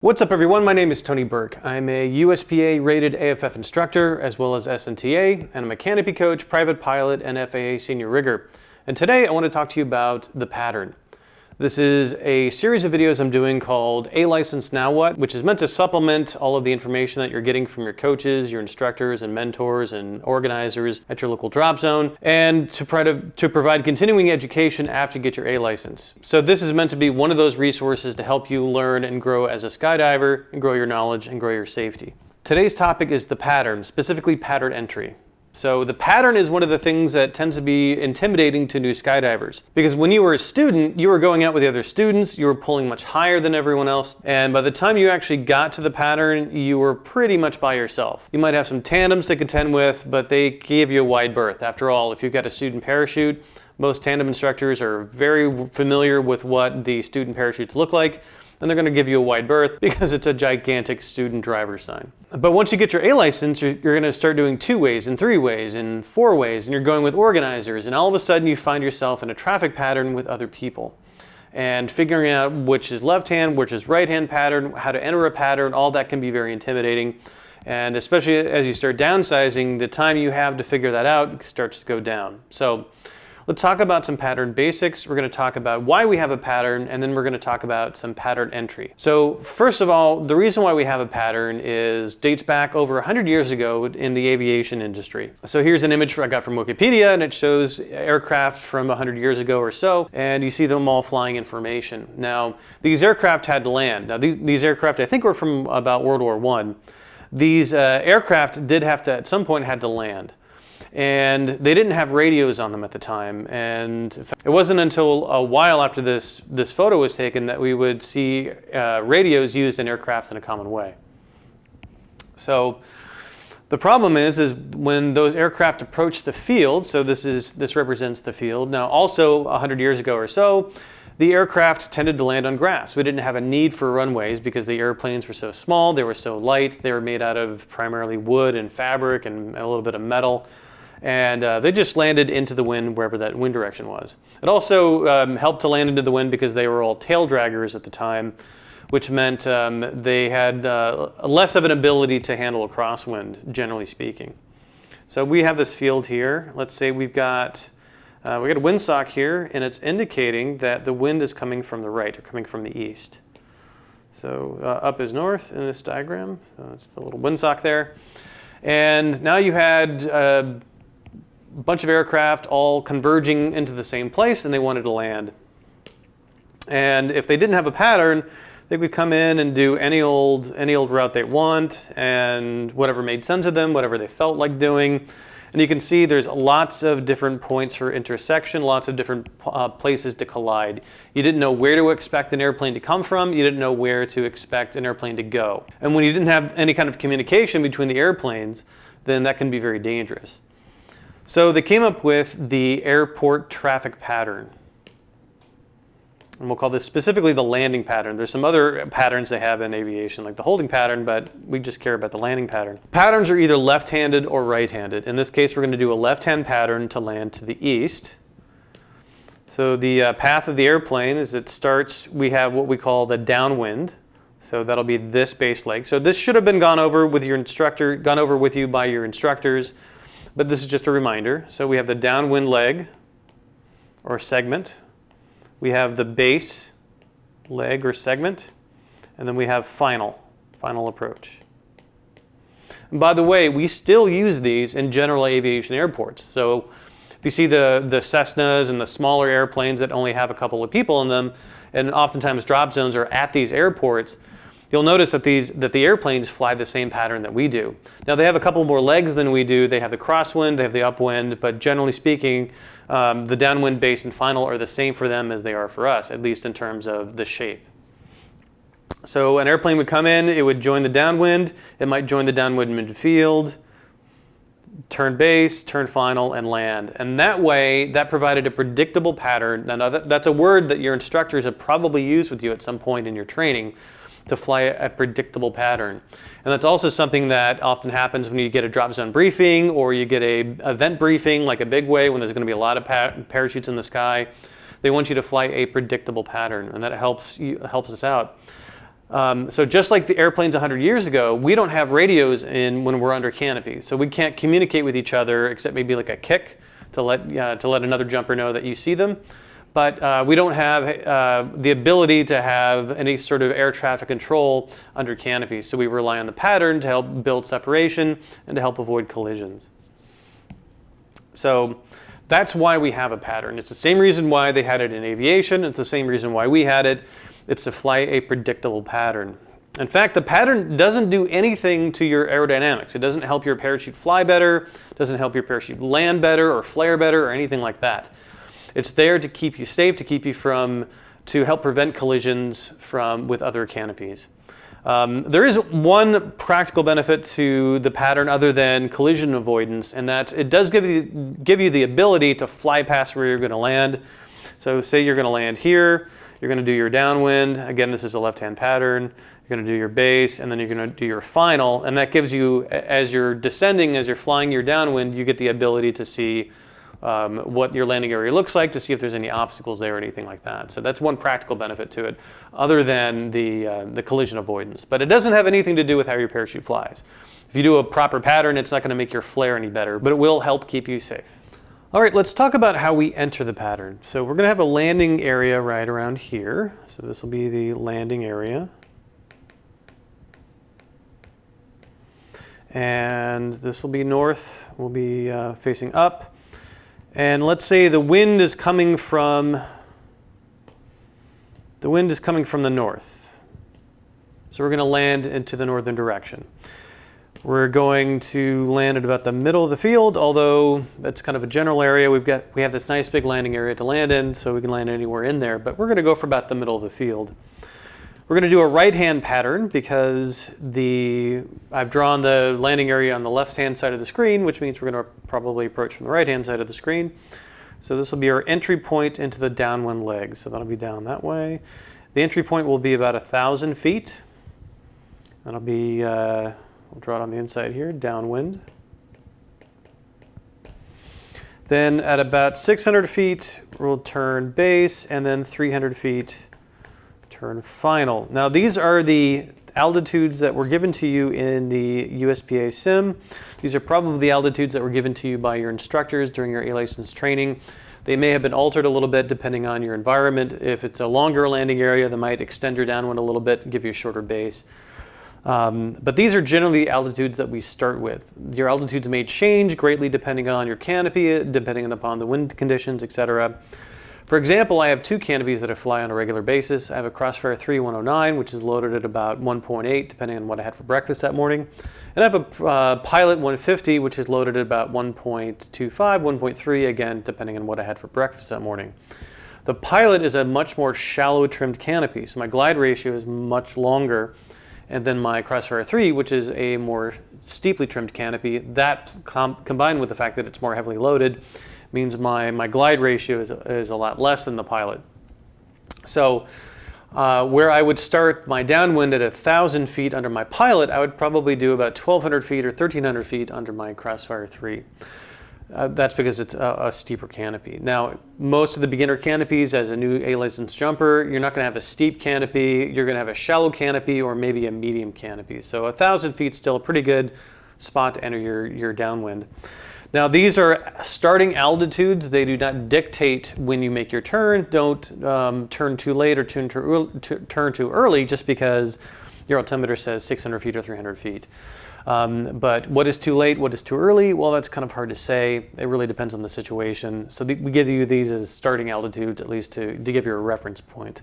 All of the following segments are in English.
What's up everyone, my name is Tony Burke. I'm a USPA rated AFF instructor as well as SNTA, and I'm a canopy coach, private pilot, and FAA senior rigger. And today I want to talk to you about the pattern. This is a series of videos I'm doing called A License Now What, which is meant to supplement all of the information that you're getting from your coaches, your instructors and mentors and organizers at your local drop zone, and to provide continuing education after you get your A license. So this is meant to be one of those resources to help you learn and grow as a skydiver and grow your knowledge and grow your safety. Today's topic is the pattern, specifically pattern entry. So the pattern is one of the things that tends to be intimidating to new skydivers. Because when you were a student, you were going out with the other students, you were pulling much higher than everyone else, and by the time you actually got to the pattern, you were pretty much by yourself. You might have some tandems to contend with, but they gave you a wide berth. After all, if you've got a student parachute, most tandem instructors are very familiar with what the student parachutes look like, and they're going to give you a wide berth because it's a gigantic student driver sign. But once you get your A license, you're going to start doing 2 ways and 3 ways and 4 ways, and you're going with organizers, and all of a sudden you find yourself in a traffic pattern with other people. And figuring out which is left hand, which is right hand pattern, how to enter a pattern, all that can be very intimidating. And especially as you start downsizing, the time you have to figure that out starts to go down. So let's talk about some pattern basics. We're going to talk about why we have a pattern, and then we're going to talk about some pattern entry. So first of all, the reason why we have a pattern dates back over 100 years ago in the aviation industry. So here's an image I got from Wikipedia, and it shows aircraft from 100 years ago or so, and you see them all flying in formation. Now, these aircraft had to land. Now, these aircraft, I think, were from about World War I. These aircraft did have to, at some point, had to land. And they didn't have radios on them at the time, and it wasn't until a while after this photo was taken that we would see radios used in aircraft in a common way. So the problem is when those aircraft approach the field, so this represents the field. Now also 100 years ago or so, the aircraft tended to land on grass. We didn't have a need for runways because the airplanes were so small, they were so light, they were made out of primarily wood and fabric and a little bit of metal. And they just landed into the wind wherever that wind direction was. It also helped to land into the wind because they were all tail draggers at the time, which meant they had less of an ability to handle a crosswind, generally speaking. So we have this field here. Let's say we got a windsock here, and it's indicating that the wind is coming from the right or coming from the east. So up is north in this diagram. So it's the little windsock there. And now you had bunch of aircraft all converging into the same place, and they wanted to land. And if they didn't have a pattern, they would come in and do any old route they want, and whatever made sense to them, whatever they felt like doing. And you can see there's lots of different points for intersection, lots of different places to collide. You didn't know where to expect an airplane to come from, you didn't know where to expect an airplane to go. And when you didn't have any kind of communication between the airplanes, then that can be very dangerous. So they came up with the airport traffic pattern. And we'll call this specifically the landing pattern. There's some other patterns they have in aviation, like the holding pattern, but we just care about the landing pattern. Patterns are either left-handed or right-handed. In this case, we're going to do a left-hand pattern to land to the east. So the path of the airplane, as it starts, we have what we call the downwind. So that'll be this base leg. So this should have been gone over with you by your instructors. But this is just a reminder. So we have the downwind leg or segment. We have the base leg or segment. And then we have final approach. And by the way, we still use these in general aviation airports. So if you see the Cessnas and the smaller airplanes that only have a couple of people in them, and oftentimes drop zones are at these airports, you'll notice that the airplanes fly the same pattern that we do. Now they have a couple more legs than we do. They have the crosswind, they have the upwind, but generally speaking, the downwind, base, and final are the same for them as they are for us, at least in terms of the shape. So an airplane would come in, it would join the downwind, it might join the downwind midfield, turn base, turn final, and land. And that way, that provided a predictable pattern. Now that's a word that your instructors have probably used with you at some point in your training, to fly a predictable pattern. And that's also something that often happens when you get a drop zone briefing or you get a event briefing like a big way when there's going to be a lot of parachutes in the sky. They want you to fly a predictable pattern, and that helps us out. So just like the airplanes 100 years ago, we don't have radios when we're under canopy. So we can't communicate with each other except maybe like a kick to let another jumper know that you see them. But we don't have the ability to have any sort of air traffic control under canopy. So we rely on the pattern to help build separation and to help avoid collisions. So that's why we have a pattern. It's the same reason why they had it in aviation. It's the same reason why we had it. It's to fly a predictable pattern. In fact, the pattern doesn't do anything to your aerodynamics. It doesn't help your parachute fly better, doesn't help your parachute land better or flare better or anything like that. It's there to keep you safe, to help prevent collisions with other canopies. There is one practical benefit to the pattern other than collision avoidance, and that it does give you the ability to fly past where you're going to land. So say you're going to land here, you're going to do your downwind. Again, this is a left-hand pattern. You're going to do your base, and then you're going to do your final, and that gives you, as you're descending, as you're flying your downwind, you get the ability to see what your landing area looks like, to see if there's any obstacles there or anything like that. So that's one practical benefit to it, other than the collision avoidance. But it doesn't have anything to do with how your parachute flies. If you do a proper pattern, it's not going to make your flare any better, but it will help keep you safe. All right, let's talk about how we enter the pattern. So we're going to have a landing area right around here. So this will be the landing area. And this will be north. We'll be facing up. And let's say the wind is coming from the north. So we're going to land into the northern direction. We're going to land at about the middle of the field, although that's kind of a general area. We have this nice big landing area to land in, so we can land anywhere in there, but we're going to go for about the middle of the field. We're going to do a right-hand pattern because I've drawn the landing area on the left-hand side of the screen, which means we're going to probably approach from the right-hand side of the screen. So this will be our entry point into the downwind leg. So that'll be down that way. The entry point will be about 1,000 feet. That'll be, we'll draw it on the inside here, downwind. Then at about 600 feet, we'll turn base, and then 300 feet, turn final. Now these are the altitudes that were given to you in the USPA sim. These are probably the altitudes that were given to you by your instructors during your A-license training. They may have been altered a little bit depending on your environment. If it's a longer landing area, they might extend your downwind a little bit and give you a shorter base. But these are generally the altitudes that we start with. Your altitudes may change greatly depending on your canopy, depending upon the wind conditions, etc. For example, I have two canopies that I fly on a regular basis. I have a Crossfire 3 109, which is loaded at about 1.8, depending on what I had for breakfast that morning. And I have a Pilot 150, which is loaded at about 1.25, 1.3, again, depending on what I had for breakfast that morning. The Pilot is a much more shallow trimmed canopy, so my glide ratio is much longer. And then my Crossfire 3, which is a more steeply trimmed canopy, that combined with the fact that it's more heavily loaded, means my glide ratio is a lot less than the Pilot. So where I would start my downwind at 1,000 feet under my Pilot, I would probably do about 1,200 feet or 1,300 feet under my Crossfire 3. That's because it's a steeper canopy. Now, most of the beginner canopies, as a new A-license jumper, you're not going to have a steep canopy. You're going to have a shallow canopy or maybe a medium canopy. So 1,000 feet is still a pretty good spot to enter your downwind. Now, these are starting altitudes. They do not dictate when you make your turn. Don't turn too late or turn too early just because your altimeter says 600 feet or 300 feet. But what is too late, what is too early? Well, that's kind of hard to say. It really depends on the situation. So we give you these as starting altitudes, at least to give you a reference point.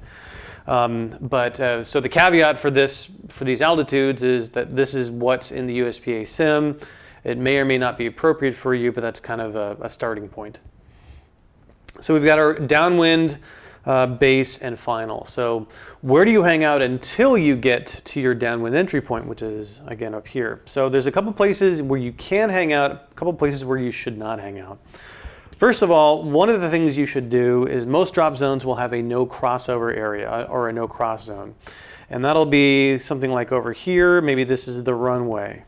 So the caveat for these altitudes is that this is what's in the USPA sim. It may or may not be appropriate for you, but that's kind of a starting point. So we've got our downwind, base, and final. So where do you hang out until you get to your downwind entry point, which is, again, up here? So there's a couple places where you can hang out, a couple places where you should not hang out. First of all, one of the things you should do is most drop zones will have a no crossover area or a no cross zone. And that'll be something like over here. Maybe this is the runway.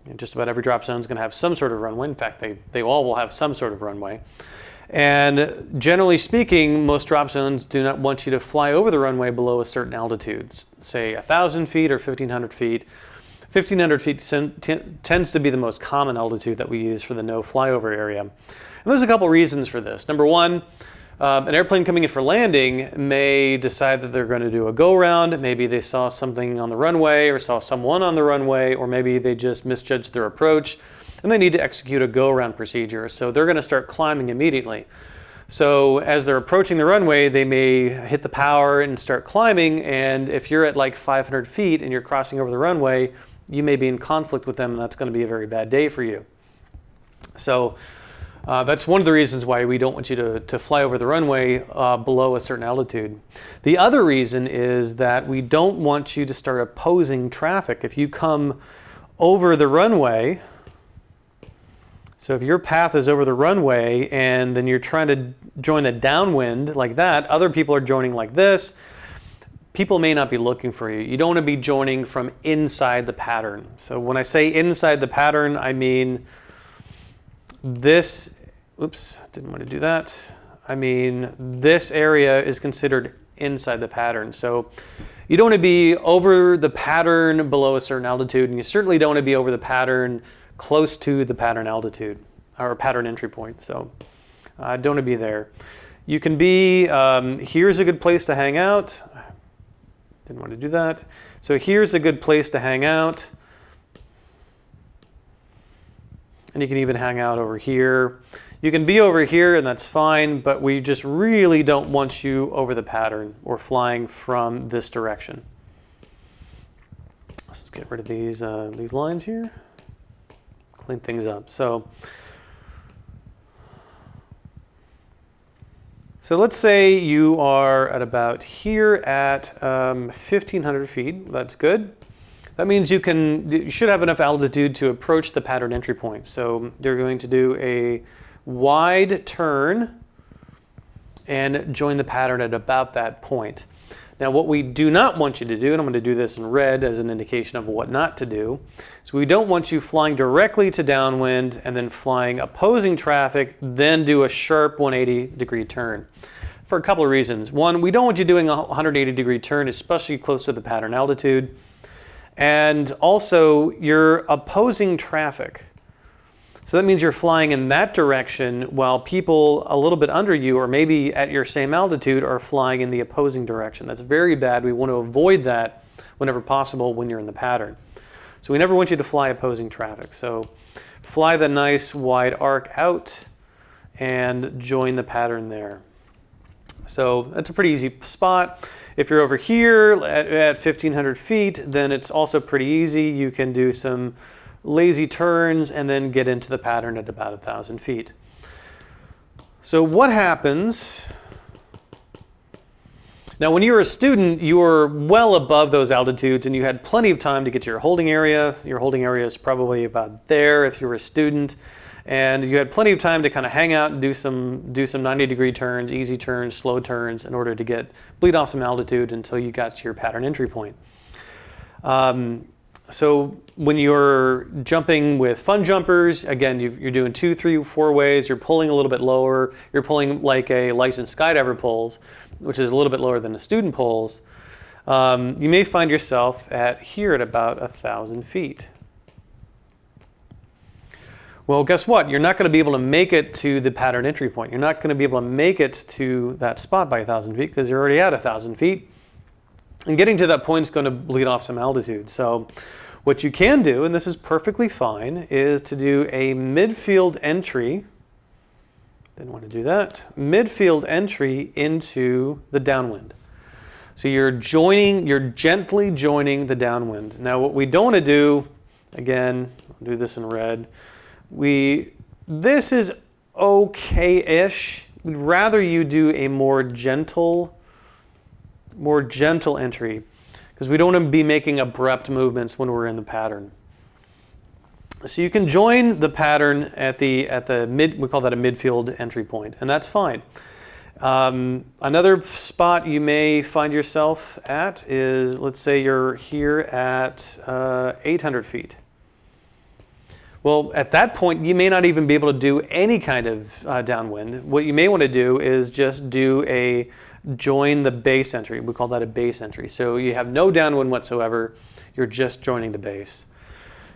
And just about every drop zone is going to have some sort of runway. In fact, they all will have some sort of runway. And generally speaking, most drop zones do not want you to fly over the runway below a certain altitude, say 1,000 feet or 1,500 feet. 1,500 feet tends to be the most common altitude that we use for the no flyover area. And there's a couple reasons for this. Number one, an airplane coming in for landing may decide that they're going to do a go-around. Maybe they saw something on the runway or saw someone on the runway, or maybe they just misjudged their approach and they need to execute a go-around procedure. So they're going to start climbing immediately. So as they're approaching the runway, they may hit the power and start climbing. And if you're at like 500 feet and you're crossing over the runway, you may be in conflict with them, and that's going to be a very bad day for you. So that's one of the reasons why we don't want you to fly over the runway below a certain altitude. The other reason is that we don't want you to start opposing traffic. If you come over the runway, so if your path is over the runway and then you're trying to join the downwind like that, other people are joining like this, people may not be looking for you. You don't want to be joining from inside the pattern. So when I say inside the pattern, I mean this, oops, didn't want to do that. I mean, this area is considered inside the pattern. So you don't want to be over the pattern below a certain altitude, and you certainly don't want to be over the pattern close to the pattern altitude or pattern entry point. So don't want to be there. You can be, here's a good place to hang out. Didn't want to do that. So here's a good place to hang out. And you can even hang out over here. You can be over here and that's fine, but we just really don't want you over the pattern or flying from this direction. Let's just get rid of these lines here. Clean things up. So let's say you are at about here at 1,500 feet. That's good. That means you should have enough altitude to approach the pattern entry point. So you're going to do a wide turn and join the pattern at about that point. Now what we do not want you to do, and I'm going to do this in red as an indication of what not to do, is we don't want you flying directly to downwind and then flying opposing traffic, then do a sharp 180-degree turn. For a couple of reasons. One, we don't want you doing a 180-degree turn, especially close to the pattern altitude. And also, you're opposing traffic. So that means you're flying in that direction while people a little bit under you or maybe at your same altitude are flying in the opposing direction. That's very bad. We want to avoid that whenever possible when you're in the pattern. So we never want you to fly opposing traffic. So fly the nice wide arc out and join the pattern there. So that's a pretty easy spot. If you're over here at 1,500 feet, then it's also pretty easy. You can do some lazy turns and then get into the pattern at about 1,000 feet. So what happens? Now when you were a student, you were well above those altitudes and you had plenty of time to get to your holding area. Your holding area is probably about there if you were a student. And you had plenty of time to kind of hang out and do some 90-degree turns, easy turns, slow turns in order to bleed off some altitude until you got to your pattern entry point. So when you're jumping with fun jumpers, again, you're doing 2, 3, 4 ways. You're pulling a little bit lower. You're pulling like a licensed skydiver pulls, which is a little bit lower than a student pulls. You may find yourself here at about 1,000 feet. Well, guess what? You're not going to be able to make it to the pattern entry point. You're not going to be able to make it to that spot by 1,000 feet because you're already at 1,000 feet. And getting to that point is going to bleed off some altitude. So what you can do, and this is perfectly fine, is to do a midfield entry. Didn't want to do that. Midfield entry into the downwind. So you're gently joining the downwind. Now what we don't want to do, again, I'll do this in red. This is okay-ish. We'd rather you do a more gentle entry because we don't want to be making abrupt movements when we're in the pattern. So you can join the pattern at the mid, we call that a midfield entry point, and that's fine. Another spot you may find yourself at is, let's say you're here at 800 feet. Well, at that point, you may not even be able to do any kind of downwind. What you may want to do is just join the base entry. We call that a base entry. So you have no downwind whatsoever. You're just joining the base.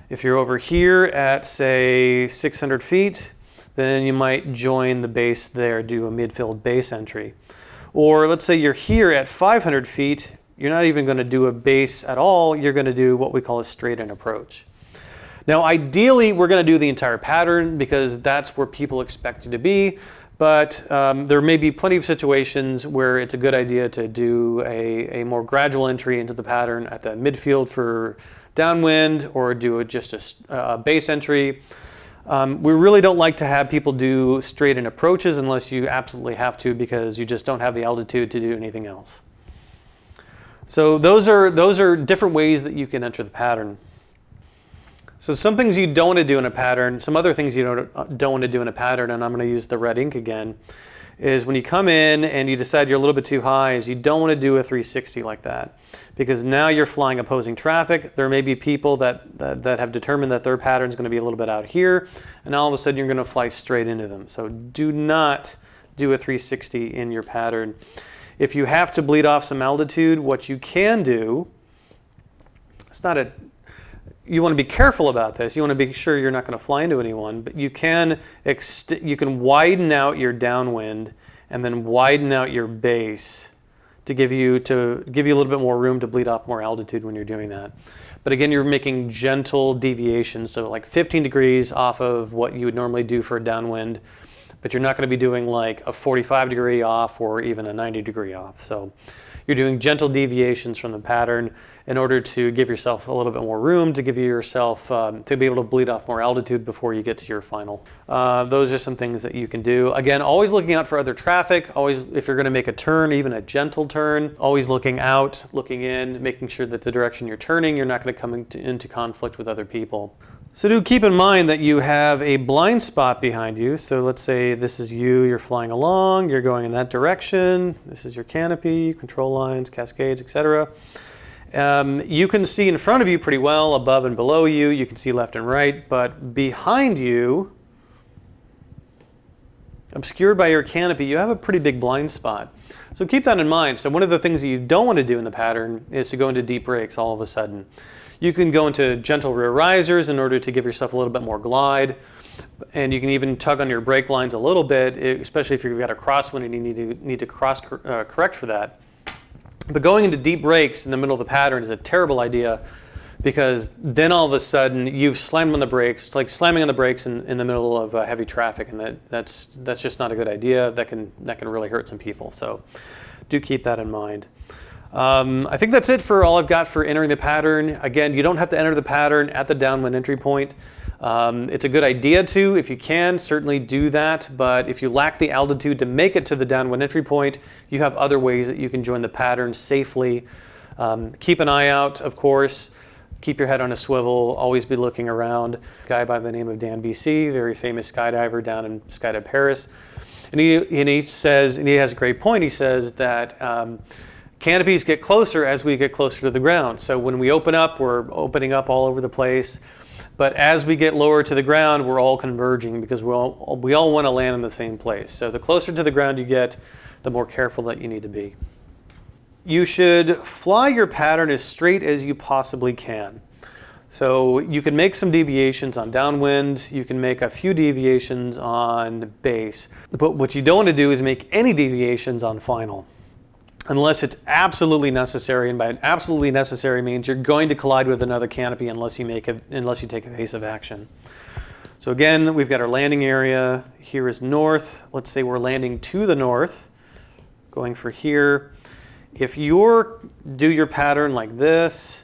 If you're over here at, say, 600 feet, then you might join the base there, do a midfield base entry. Or let's say you're here at 500 feet, you're not even going to do a base at all. You're going to do what we call a straight-in approach. Now, ideally, we're going to do the entire pattern because that's where people expect you to be, but there may be plenty of situations where it's a good idea to do a more gradual entry into the pattern at the midfield for downwind, or do just a base entry. We really don't like to have people do straight-in approaches unless you absolutely have to, because you just don't have the altitude to do anything else. So those are different ways that you can enter the pattern. So some things you don't want to do in a pattern, some other things you don't want to do in a pattern, and I'm going to use the red ink again, is when you come in and you decide you're a little bit too high, is you don't want to do a 360 like that, because now you're flying opposing traffic. There may be people that have determined that their pattern is going to be a little bit out here, and all of a sudden you're going to fly straight into them. So do not do a 360 in your pattern. If you have to bleed off some altitude, what you can do, you want to be careful about this. You want to be sure you're not going to fly into anyone, but you can widen out your downwind and then widen out your base to give you a little bit more room to bleed off more altitude when you're doing that. But again, you're making gentle deviations, so like 15 degrees off of what you would normally do for a downwind, but you're not going to be doing like a 45-degree off or even a 90-degree off. So you're doing gentle deviations from the pattern in order to give yourself a little bit more room, to give yourself to be able to bleed off more altitude before you get to your final. Those are some things that you can do. Again, always looking out for other traffic. Always, if you're going to make a turn, even a gentle turn, always looking out, looking in, making sure that the direction you're turning, you're not going to come into conflict with other people. So do keep in mind that you have a blind spot behind you. So let's say this is you're flying along, you're going in that direction. This is your canopy, control lines, cascades, etc. You can see in front of you pretty well, above and below you. You can see left and right, but behind you, obscured by your canopy, you have a pretty big blind spot. So keep that in mind. So one of the things that you don't want to do in the pattern is to go into deep brakes all of a sudden. You can go into gentle rear risers in order to give yourself a little bit more glide, and you can even tug on your brake lines a little bit, especially if you've got a crosswind and you need to correct for that. But going into deep brakes in the middle of the pattern is a terrible idea, because then all of a sudden you've slammed on the brakes. It's like slamming on the brakes in the middle of heavy traffic, and that's just not a good idea. That can really hurt some people. So do keep that in mind. I think that's it for all I've got for entering the pattern. Again, you don't have to enter the pattern at the downwind entry point. It's a good idea to, if you can, certainly do that. But if you lack the altitude to make it to the downwind entry point, you have other ways that you can join the pattern safely. Keep an eye out, of course. Keep your head on a swivel. Always be looking around. A guy by the name of Dan BC, very famous skydiver down in Skydive Paris. And he says, and he has a great point, he says that canopies get closer as we get closer to the ground. So when we open up, we're opening up all over the place. But as we get lower to the ground, we're all converging, because we all want to land in the same place. So the closer to the ground you get, the more careful that you need to be. You should fly your pattern as straight as you possibly can. So you can make some deviations on downwind, you can make a few deviations on base, but what you don't want to do is make any deviations on final, unless it's absolutely necessary. And by absolutely necessary means you're going to collide with another canopy unless you take evasive action. So again, we've got our landing area. Here is north. Let's say we're landing to the north, going for here. If you do your pattern like this,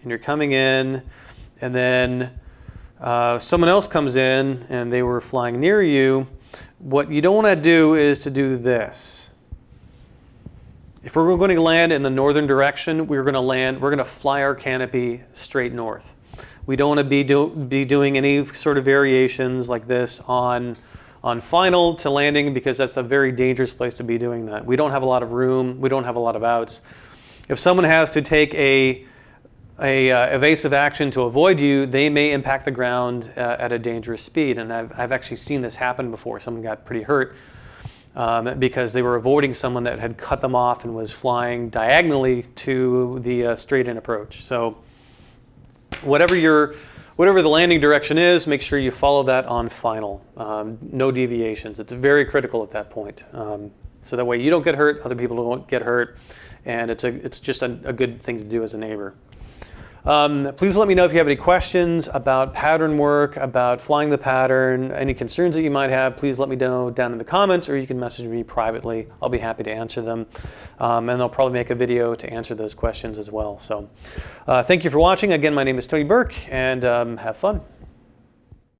and you're coming in, and then someone else comes in and they were flying near you, what you don't want to do is to do this. If we're going to land in the northern direction, we're going to fly our canopy straight north. We don't want to be doing any sort of variations like this on final to landing, because that's a very dangerous place to be doing that. We don't have a lot of room. We don't have a lot of outs. If someone has to take a a evasive action to avoid you, they may impact the ground at a dangerous speed. And I've actually seen this happen before. Someone got pretty hurt because they were avoiding someone that had cut them off and was flying diagonally to the straight-in approach. So whatever the landing direction is, make sure you follow that on final. No deviations. It's very critical at that point. So that way you don't get hurt, other people don't get hurt, and it's just a good thing to do as a neighbor. Please let me know if you have any questions about pattern work, about flying the pattern, any concerns that you might have. Please let me know down in the comments, or you can message me privately. I'll be happy to answer them. And I'll probably make a video to answer those questions as well. So thank you for watching. Again, my name is Tony Burke, and have fun.